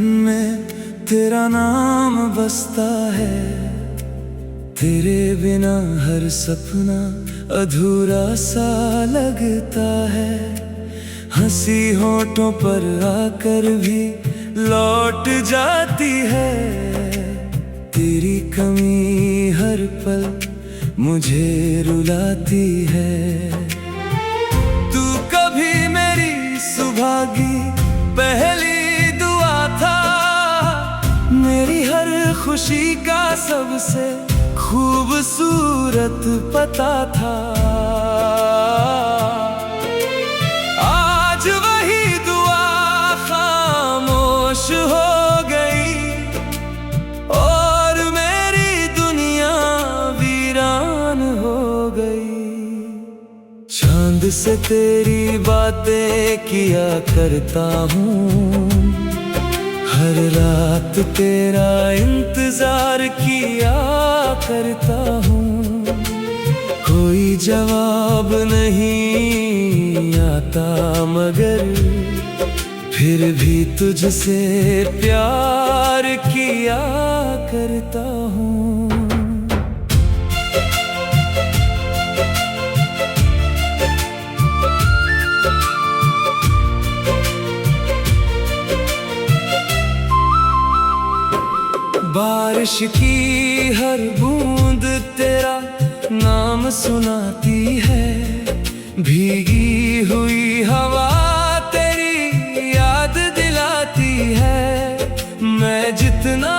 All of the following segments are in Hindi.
मन में तेरा नाम बसता है। तेरे बिना हर सपना अधूरा सा लगता है। हंसी होठों पर आकर भी लौट जाती है। तेरी कमी हर पल मुझे रुलाती है। तू कभी मेरी सुबह की पहली दुआ था। मेरी हर खुशी का सबसे खूबसूरत पता था। आज वही दुआ खामोश हो गई और मेरी दुनिया वीरान हो गई। चांद से तेरी बातें किया करता हूँ। हर रात तेरा इंतजार किया करता हूँ। कोई जवाब नहीं आता मगर फिर भी तुझसे प्यार किया करता हूँ। बारिश की हर बूंद तेरा नाम सुनाती है। भीगी हुई हवा तेरी याद दिलाती है। मैं जितना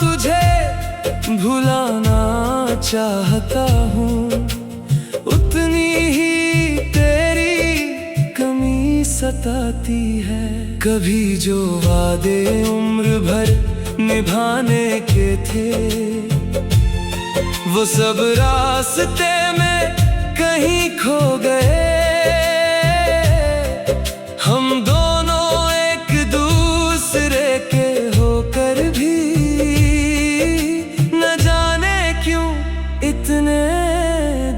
तुझे भुलाना चाहता हूँ उतनी ही तेरी कमी सताती है। कभी जो वादे उम्र भर निभाने के थे वो सब रास्ते में कहीं खो गए। हम दोनों एक दूसरे के होकर भी न जाने क्यों इतने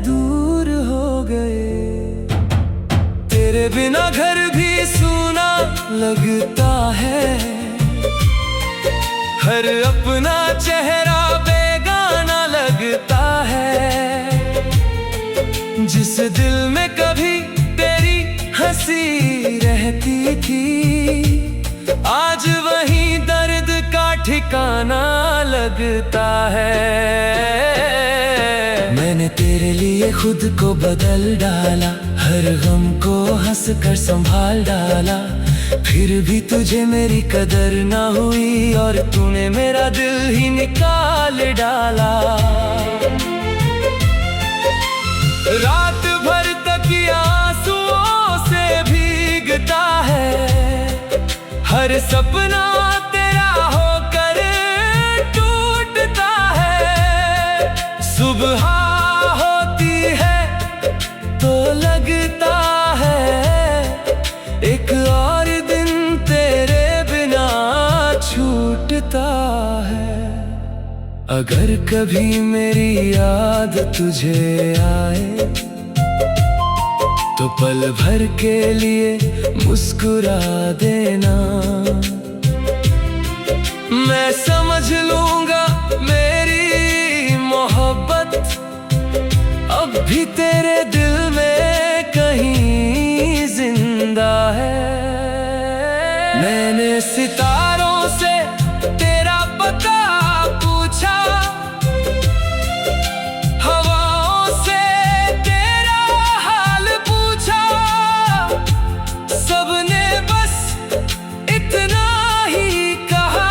दूर हो गए। तेरे बिना घर भी सूना लगता है। हर अपना चेहरा बेगाना लगता है। जिस दिल में कभी तेरी हंसी रहती थी आज वही दर्द का ठिकाना लगता है। मैंने तेरे लिए खुद को बदल डाला। हर गम को हंस कर संभाल डाला। फिर भी तुझे मेरी कदर ना हुई और तूने मेरा दिल ही निकाल डाला। रात भर तक आंसुओं से भीगता है। हर सपना तेरा होकर टूटता है। सुबह होती है तो लगता है एक और दिन तेरे बिना छूटता है। अगर कभी मेरी याद तुझे आए तो पल भर के लिए मुस्कुरा देना। मैं समझ लूंगा मेरी मोहब्बत अब भी तेरे दिल में कहीं जिंदा है। मैंने सितारों से तेरा पता पूछा। हवाओं से तेरा हाल पूछा। सबने बस इतना ही कहा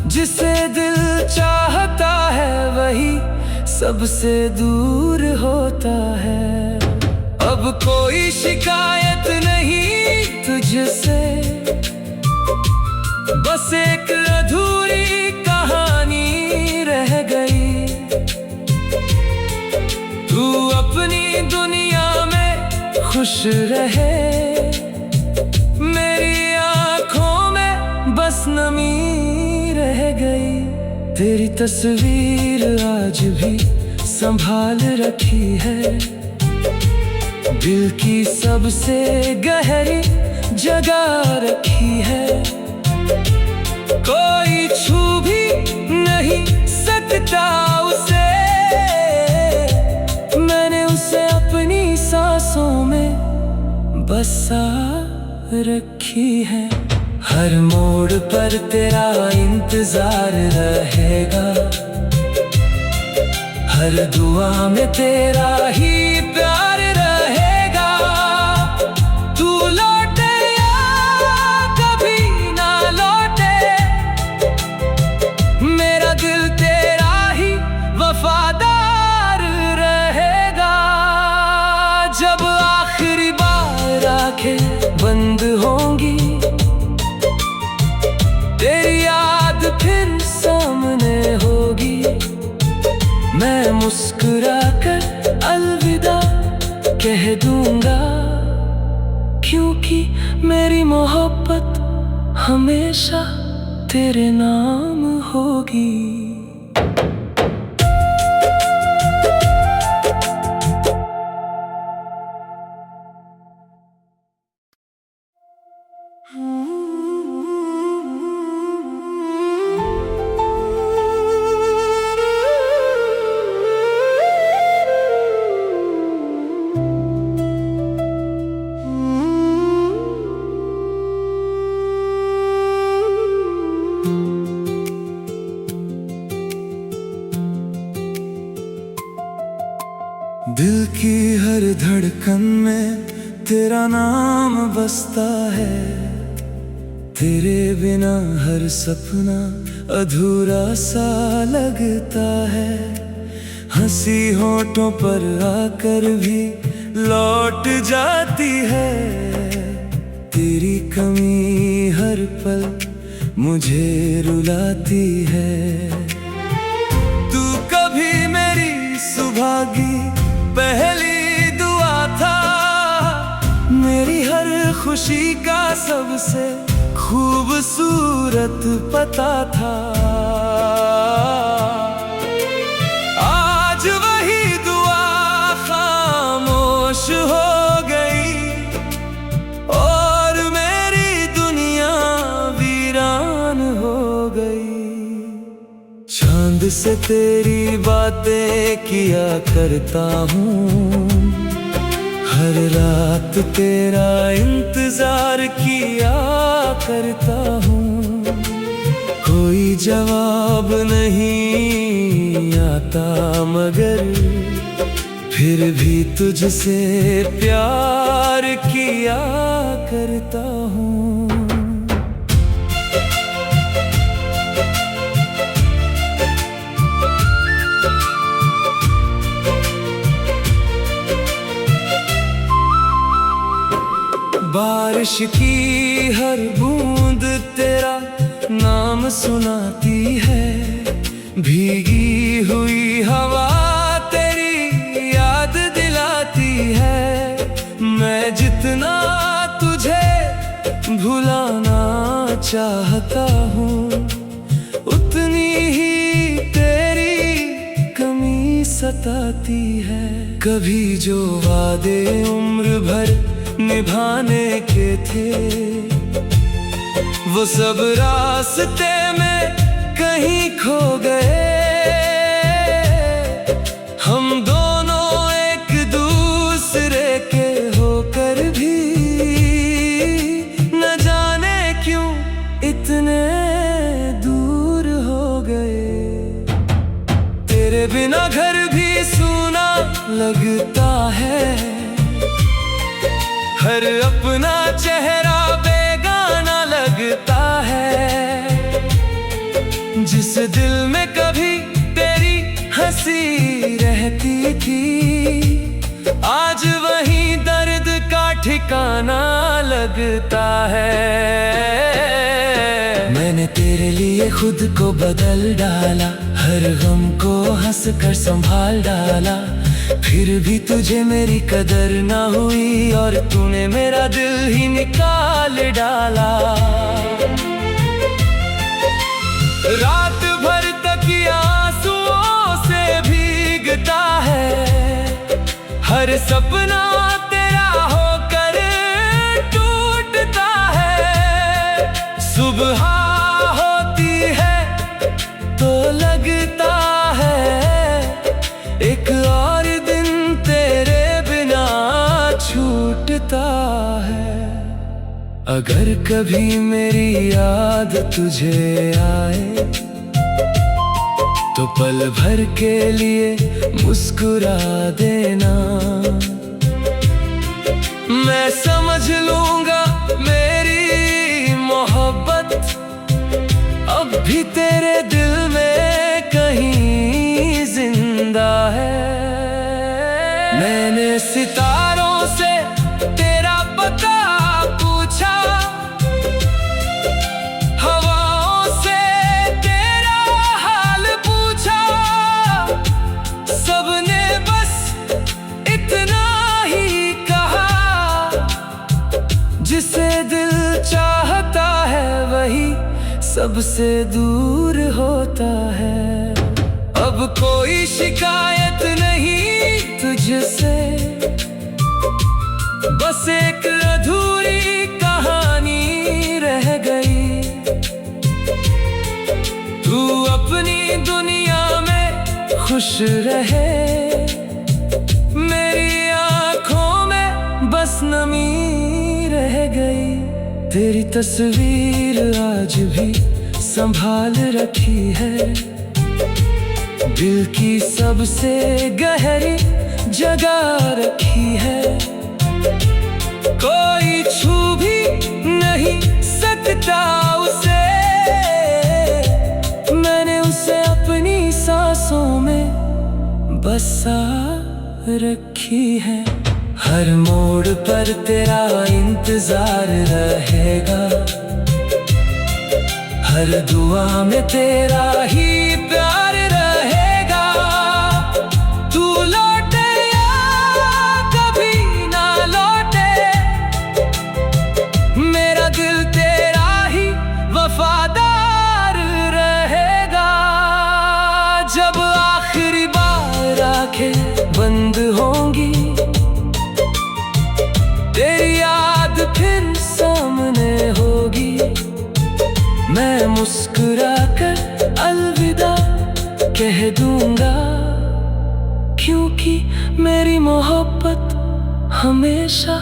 जिसे दिल चाहता है वही सबसे दूर होता है। अब कोई शिकायत नहीं तुझसे। बस एक अधूरी कहानी रह गई। तू अपनी दुनिया में खुश रहे। मेरी आँखों में बस नमी रह गई। तेरी तस्वीर आज भी संभाल रखी है। दिल की सबसे गहरी जगह रखी है। कोई छू भी नहीं सकता उसे। मैंने उसे अपनी सांसों में बसा रखी है। हर मोड़ पर तेरा इंतजार रहेगा, हर दुआ में तेरा ही प्यार रहेगा। तू लौटे या कभी ना लौटे, मेरा दिल तेरा ही वफादार रहेगा। जब आखिरी बार आंखें बंद होंगी, तेरी याद फिर सामने होगी। मैं मुस्कुराकर अलविदा कह दूंगा, क्योंकि मेरी मोहब्बत हमेशा तेरे नाम होगी। दिल की हर धड़कन में तेरा नाम बसता है। तेरे बिना हर सपना अधूरा सा लगता है। हंसी होठों पर आकर भी लौट जाती है। तेरी कमी हर पल मुझे रुलाती है। तू कभी मेरी सुभागी पहली दुआ था, मेरी हर खुशी का सबसे खूबसूरत पता था। आज वही दुआ खामोश हो गई और मेरी दुनिया वीरान हो गई। चांद से तेरी बातें किया करता हूँ, हर रात तेरा इंतजार किया करता हूँ। कोई जवाब नहीं आता मगर फिर भी तुझसे प्यार किया करता हूँ। बारिश की हर बूंद तेरा नाम सुनाती है। भीगी हुई हवा तेरी याद दिलाती है। मैं जितना तुझे भुलाना चाहता हूँ, उतनी ही तेरी कमी सताती है। कभी जो वादे उम्र भर निभाने के थे, वो सब रास्ते में कहीं खो गए। हम दोनों एक दूसरे के होकर भी न जाने क्यों इतने दूर हो गए। तेरे बिना घर भी सूना लगता है, हर अपना चेहरा बेगाना लगता है। जिस दिल में कभी तेरी हंसी रहती थी, आज वही दर्द का ठिकाना लगता है। मैंने तेरे लिए खुद को बदल डाला, हर गम को हंस कर संभाल डाला। फिर भी तुझे मेरी कदर ना हुई और तूने मेरा दिल ही निकाल डाला। रात भर तक आंसुओं से भीगता है, हर सपना तेरा होकर टूटता है। सुबह अगर कभी मेरी याद तुझे आए तो पल भर के लिए मुस्कुरा देना। मैं समझ लूंगा मेरी मोहब्बत अब भी तेरे दिल में कहीं जिंदा है। मैंने सितारों से तेरा पता पूछा, हवाओं से तेरा हाल पूछा, सबने बस इतना ही कहा, जिसे दिल चाहता है वही सबसे दूर होता है। अब कोई शिकायत नहीं तुझसे, बस एक अधूरी कहानी रह गई। तू अपनी दुनिया में खुश रहे, मेरी आंखों में बस नमी रह गई। तेरी तस्वीर आज भी संभाल रखी है, दिल की सबसे गहरी जगह रखी है। कोई छू भी नहीं सकता उसे, मैंने उसे अपनी सांसों में बसा रखी है। हर मोड़ पर तेरा इंतजार रहेगा, हर दुआ में तेरा ही प्यार रहेगा। तू लौटे या कभी ना लौटे, मेरा दिल तेरा ही वफादार रहेगा। जब आखिरी बार आंखें बंद होंगी, तेरी याद फिर सामने होगी। मैं मुस्कुरा कर अलविदा कह दूंगा, क्योंकि मेरी मोहब्बत हमेशा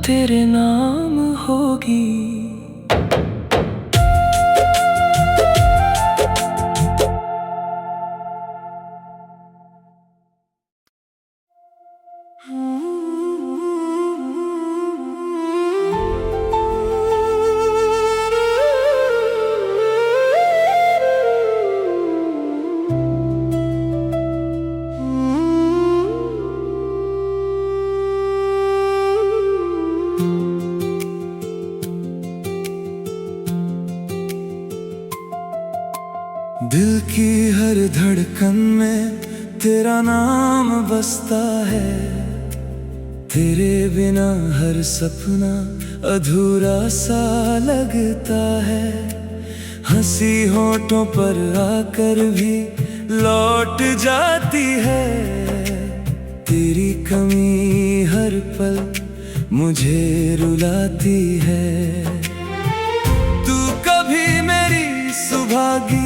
तेरे नाम होगी। दिल की हर धड़कन में तेरा नाम बसता है, तेरे बिना हर सपना अधूरा सा लगता है। हंसी होठों पर आकर भी लौट जाती है, तेरी कमी हर पल मुझे रुलाती है। तू कभी मेरी सुबह की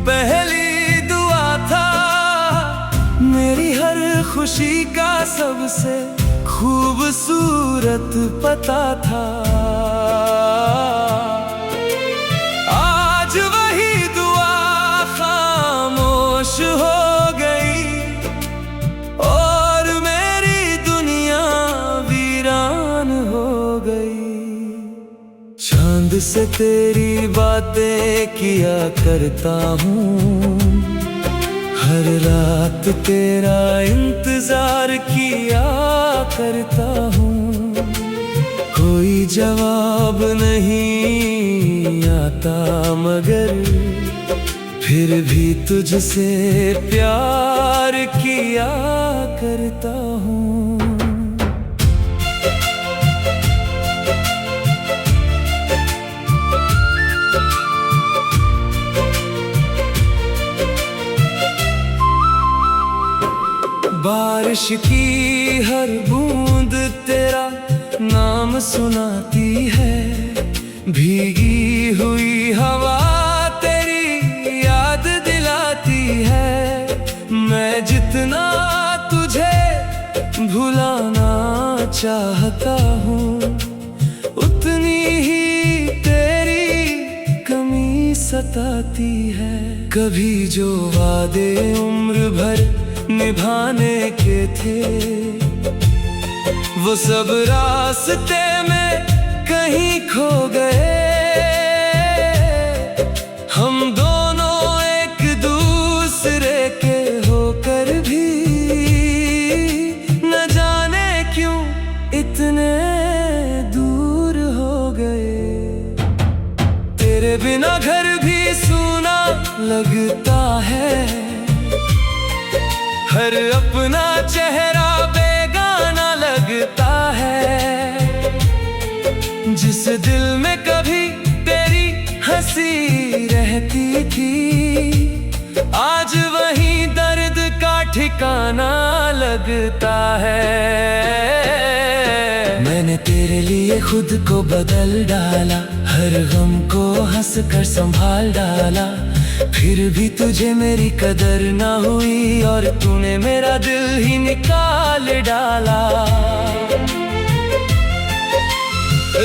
पहली दुआ था, मेरी हर खुशी का सबसे खूबसूरत पता था। आज वही दुआ खामोश हो गई और मेरी दुनिया वीरान हो गई। चांद से तेरी बातें किया करता हूँ, हर रात तेरा इंतजार किया करता हूँ। कोई जवाब नहीं आता मगर फिर भी तुझसे प्यार किया करता हूँ। बारिश की हर बूंद तेरा नाम सुनाती है, भीगी हुई हवा तेरी याद दिलाती है। मैं जितना तुझे भुलाना चाहता हूँ, उतनी ही सताती है। कभी जो वादे उम्र भर निभाने के थे, वो सब रास्ते में कहीं खो गए। हम दोनों एक दूसरे के होकर भी न जाने क्यों इतने दूर हो गए। तेरे बिना घर भी सूना लगता है, हर अपना चेहरा बेगाना लगता है। जिस दिल में कभी तेरी हंसी रहती थी, आज वही दर्द का ठिकाना लगता है। मैंने तेरे लिए खुद को बदल डाला, हर गम को हंस कर संभाल डाला। फिर भी तुझे मेरी कदर ना हुई और तूने मेरा दिल ही निकाल डाला।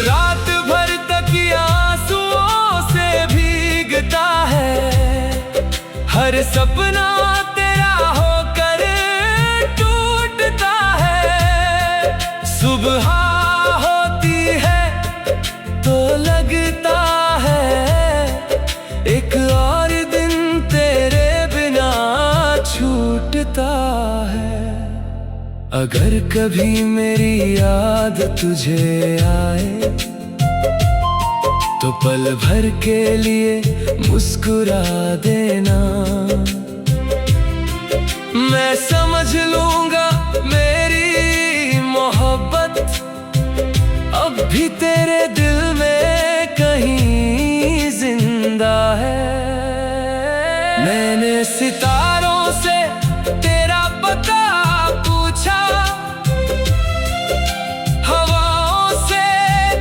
रात भर तक आंसुओं से भीगता है, हर सपना तेरा होकर टूटता है। सुबह होती है तो लगता है एक और दिन तेरे बिना छूटता है। अगर कभी मेरी याद तुझे आए तो पल भर के लिए मुस्कुरा देना। मैं समझ लूंगा मेरी मोहब्बत अब भी तेरे दिल में कहीं जिंदा है। मैंने सितारों से तेरा पता पूछा, हवाओं से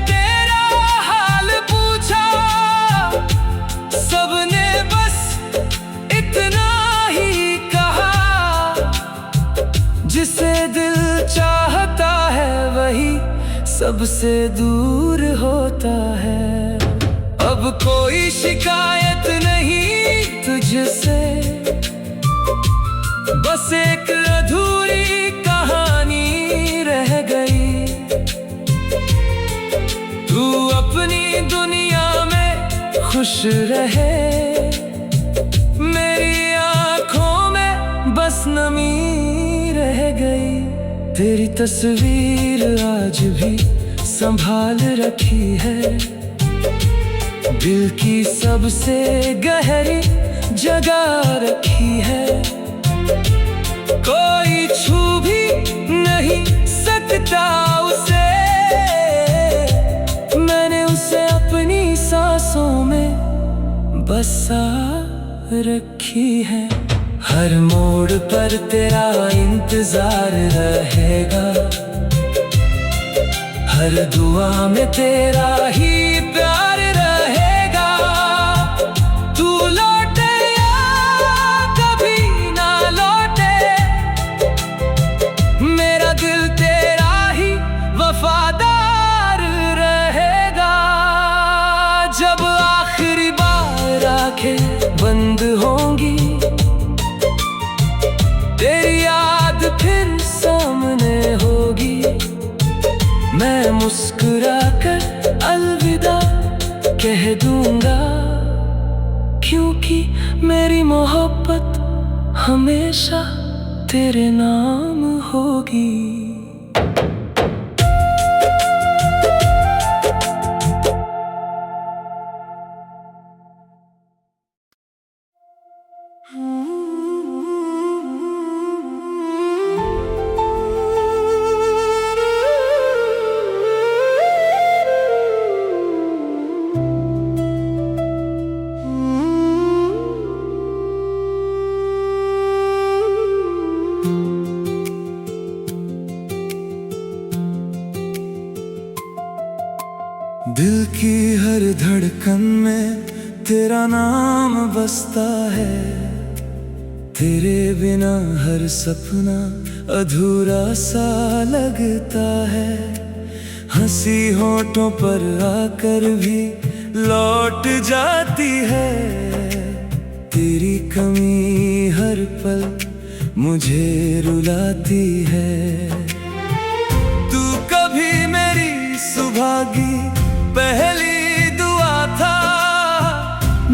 तेरा हाल पूछा। सबने बस इतना ही कहा, जिसे दिल चाहता है वही सबसे दूर होता है। अब कोई शिकायत नहीं तुझसे, बस एक अधूरी कहानी रह गई। तू अपनी दुनिया में खुश रहे, मेरी आंखों में बस नमी रह गई। तेरी तस्वीर आज भी संभाल रखी है, दिल की सबसे गहरी जगह रखी है। कोई छू भी नहीं सकता उसे, मैंने उसे अपनी सांसों में बसा रखी है। हर मोड़ पर तेरा इंतजार रहेगा, हर दुआ में तेरा ही प्यार रहेगा। तू लौटे या कभी ना लौटे, मेरा दिल तेरा ही वफादार रहेगा। जब आखिरी बार आंखें बंद होंगी, तेरी याद फिर सामने होगी। मैं मुस्कुरा कर अलविदा कह दूंगा, क्योंकि मेरी मोहब्बत हमेशा तेरे नाम होगी। दिल की हर धड़कन में तेरा नाम बसता है। तेरे बिना हर सपना अधूरा सा लगता है। हंसी होठों पर आकर भी लौट जाती है। तेरी कमी हर पल मुझे रुलाती है। तू कभी मेरी सुबह की पहली दुआ था,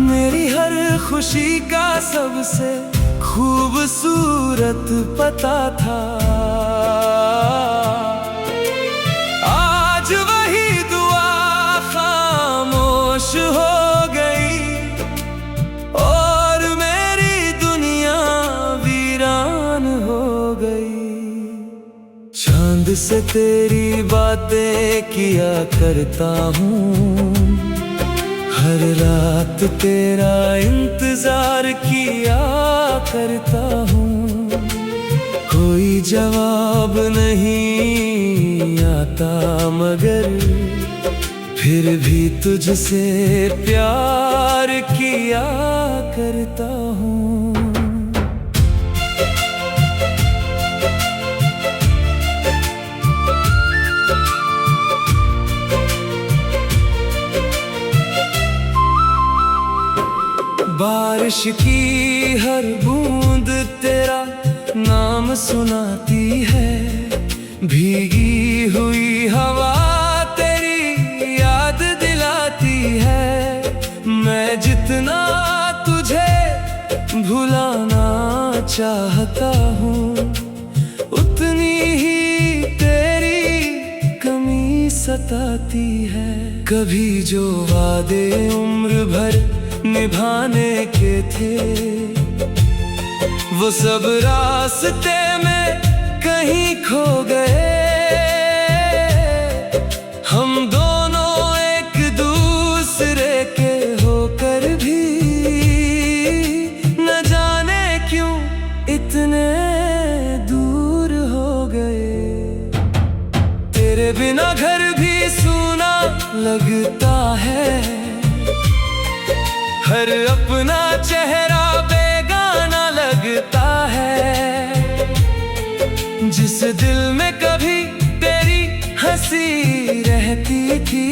मेरी हर खुशी का सबसे खूबसूरत पता था। आज वही दुआ खामोश हो गई और मेरी दुनिया वीरान हो गई। चांद से तेरी बातें किया करता हूँ, हर रात तेरा इंतजार किया करता हूँ। कोई जवाब नहीं आता मगर फिर भी तुझसे प्यार किया करता हूँ। बारिश की हर बूंद तेरा नाम सुनाती है, भीगी हुई हवा तेरी याद दिलाती है। मैं जितना तुझे भुलाना चाहता हूँ, उतनी ही तेरी कमी सताती है। कभी जो वादे उम्र भर निभाने के थे, वो सब रास्ते में कहीं खो गए। हम दोनों एक दूसरे के होकर भी न जाने क्यों इतने दूर हो गए। तेरे बिना घर भी सूना लगता है, हर अपना चेहरा बेगाना लगता है। जिस दिल में कभी तेरी हंसी रहती थी,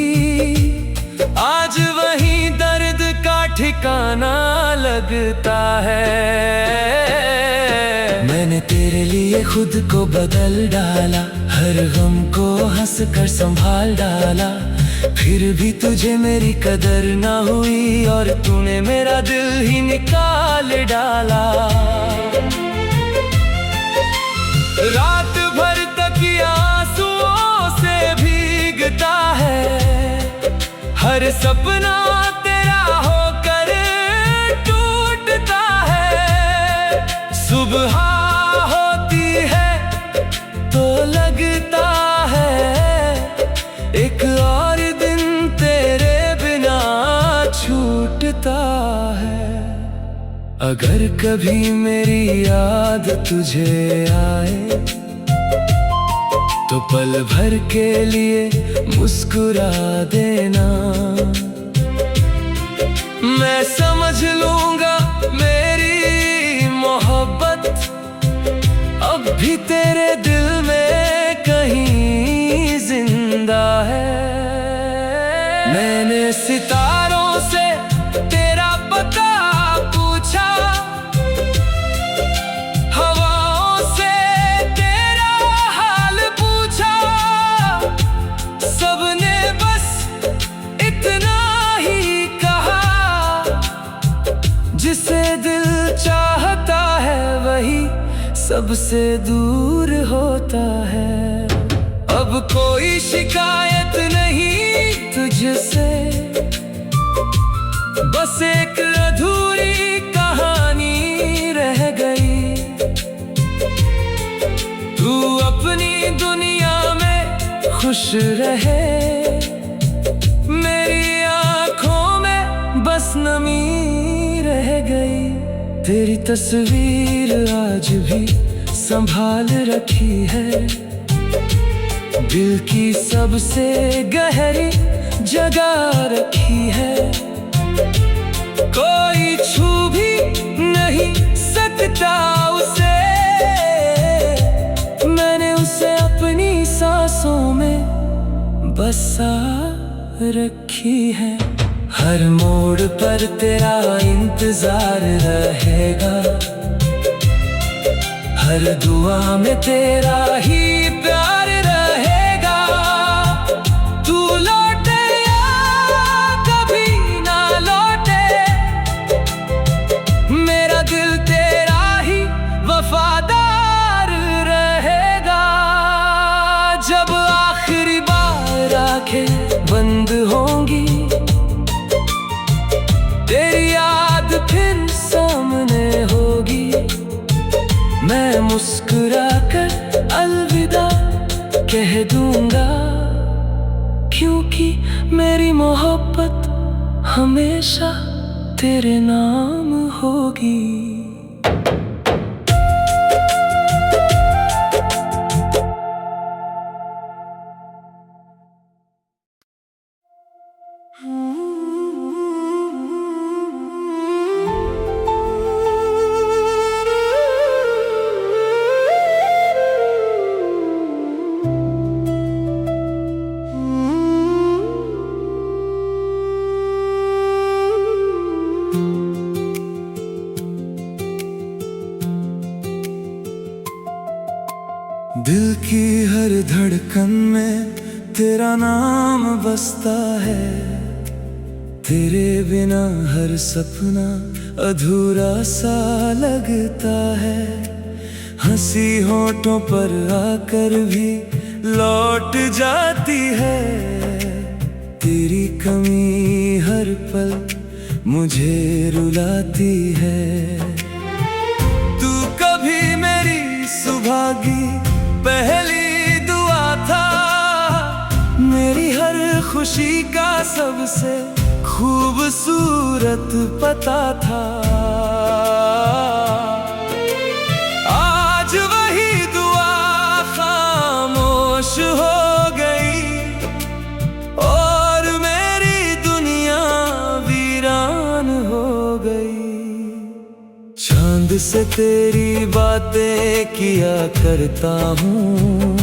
आज वही दर्द का ठिकाना लगता है। मैंने तेरे लिए खुद को बदल डाला, हर गम को हंस कर संभाल डाला। फिर भी तुझे मेरी कदर ना हुई और तूने मेरा दिल ही निकाल डाला। रात भर तक आंसुओं से भीगता है, हर सपना तेरा होकर टूटता है। सुबह होती है तो लगता है एक और दिन तेरे बिना छूटता है। अगर कभी मेरी याद तुझे आए तो पल भर के लिए मुस्कुरा देना। मैं समझ लूंगा मेरी मोहब्बत अब भी तेरे दिल में कहीं जिंदा है। मैंने सितारों से तेरा पता पूछा, हवाओं से तेरा हाल पूछा। सबने बस इतना ही कहा, जिसे दिल चाहता है वही सबसे दूर होता है। अब कोई शिकायत नहीं तुझसे, बस एक अधूरी कहानी रह गई। तू अपनी दुनिया में खुश रहे, मेरी आंखों में बस नमी रह गई। तेरी तस्वीर आज भी संभाल रखी है, दिल की सबसे गहरी जगह रखी है। कोई छू भी नहीं सकता उसे, मैंने उसे अपनी सांसों में बसा रखी है। हर मोड़ पर तेरा इंतजार रहेगा, हर दुआ में तेरा ही प्यार रहेगा। तू लौटे या कभी ना लौटे, मेरा दिल तेरा ही वफादार रहेगा। जब आखिरी बार आंखें बंद होंगी, तेरी याद फिर सामने होगी, मैं मुस्कुराकर अलविदा कह दूंगा, क्योंकि मेरी मोहब्बत हमेशा तेरे नाम होगी। दिल की हर धड़कन में तेरा नाम बसता है, तेरे बिना हर सपना अधूरा सा लगता है। हंसी होठों पर आकर भी लौट जाती है, तेरी कमी हर पल मुझे रुलाती है। तू कभी मेरी सुबह की पहली दुआ था, मेरी हर खुशी का सबसे खूबसूरत पता था। आज वही दुआ खामोश हो गई और मेरी दुनिया वीरान हो गई। चांद से तेरी बातें किया करता हूँ,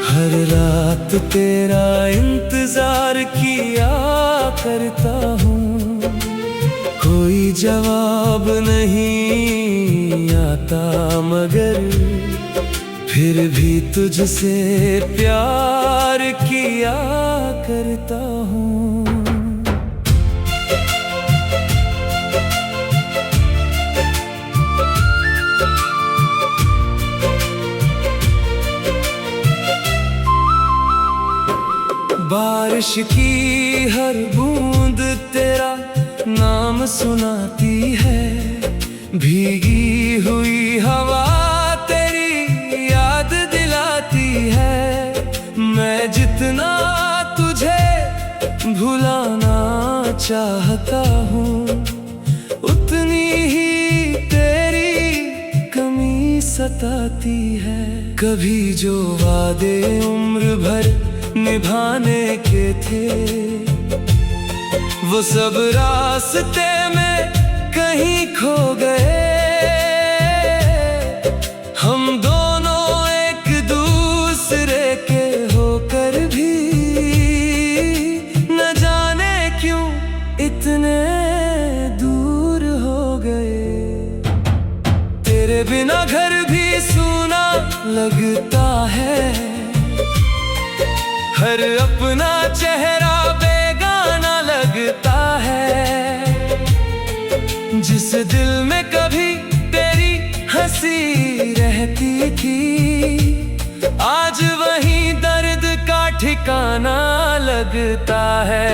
हर रात तेरा इंतजार किया करता हूँ। कोई जवाब नहीं आता मगर फिर भी तुझसे प्यार किया करता हूँ। बारिश की हर बूंद तेरा नाम सुनाती है, भीगी हुई हवा तेरी याद दिलाती है। मैं जितना तुझे भुलाना चाहता हूँ, उतनी ही तेरी कमी सताती है। कभी जो वादे उम्र भर निभाने के थे, वो सब रास्ते में कहीं खो गए। हम दोनों एक दूसरे के होकर भी न जाने क्यों इतने दूर हो गए। तेरे बिना घर भी सूना लगता है, हर अपना चेहरा बेगाना लगता है। जिस दिल में कभी तेरी हंसी रहती थी, आज वही दर्द का ठिकाना लगता है।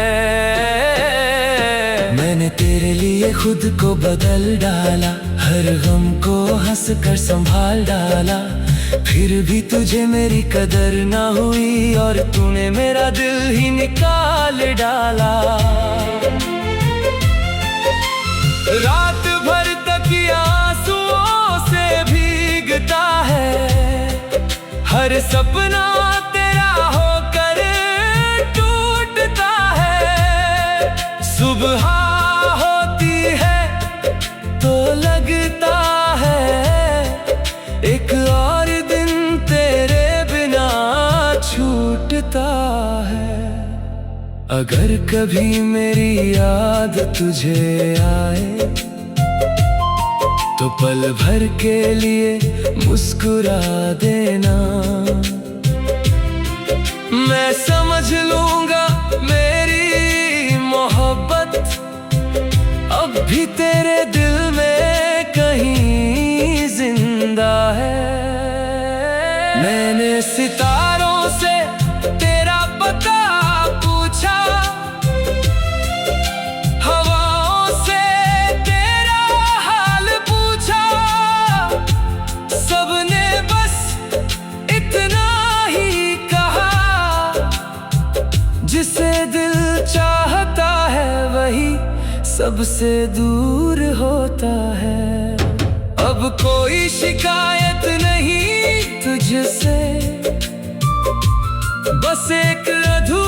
मैंने तेरे लिए खुद को बदल डाला, हर गम को हंस कर संभाल डाला, फिर भी तुझे मेरी कदर ना हुई और तूने मेरा दिल ही निकाल डाला। रात भर तक आंसुओं से भीगता है, हर सपना तेरा होकर टूटता है। सुबह होती है तो लगता है एक और छूटता है। अगर कभी मेरी याद तुझे आए तो पल भर के लिए मुस्कुरा देना। मैं समझ लूंगा मेरी मोहब्बत अब भी तेरे दिल में कहीं जिंदा है। मैंने सितारों से तेरा पता पूछा, हवाओं से तेरा हाल पूछा, सबने बस इतना ही कहा, जिसे दिल चाहता है वही सबसे दूर होता है। अब कोई शिकायत नहीं तुझसे, बस एक अधूरा